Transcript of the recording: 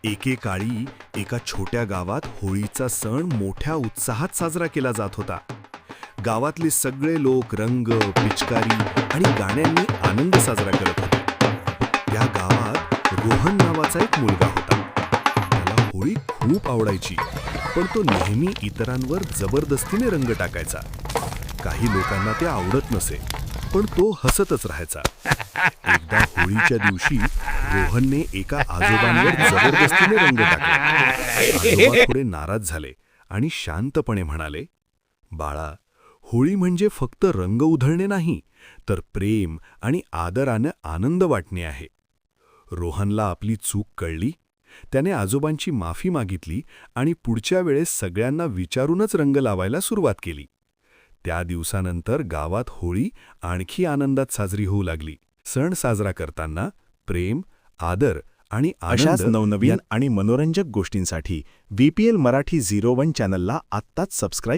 एकेकाळी एका छोट्या गावात होळीचा सण मोठ्या उत्साहात साजरा केला जात होता. गावातले सगळे लोक रंग, पिचकारी आणि गाण्यांनी आनंद साजरा करत होते. त्या गावात रोहन नावाचा एक मुलगा होता. त्याला होळी खूप आवडायची, पण तो नेहमी इतरांवर जबरदस्तीने रंग टाकायचा. काही लोकांना ते आवडत नसे, पण तो हसतच राहायचा. एकदा होळीच्या दिवशी रोहनने एका आजोबांवर जबरदस्तीने रंग टाकला. आजोबा थोडे नाराज झाले आणि शांतपणे म्हणाले, "बाळा, होळी म्हणजे फक्त रंग उधळणे नाही, तर प्रेम आणि आदराने आनंद वाटणे आहे." रोहनला आपली चूक कळली. त्याने आजोबांची माफी मागितली आणि पुढच्या वेळेस सगळ्यांना विचारूनच रंग लावायला सुरुवात केली. त्या दिवसानंतर गावात होळी आणखी आनंदात साजरी होऊ लागली. सण साजरा करताना प्रेम, आदर आणि अशाच आनंद नवनवीन आणि मनोरंजक गोष्टींसाठी VPL मराठी 01 चॅनलला आत्ताच सबस्क्राईब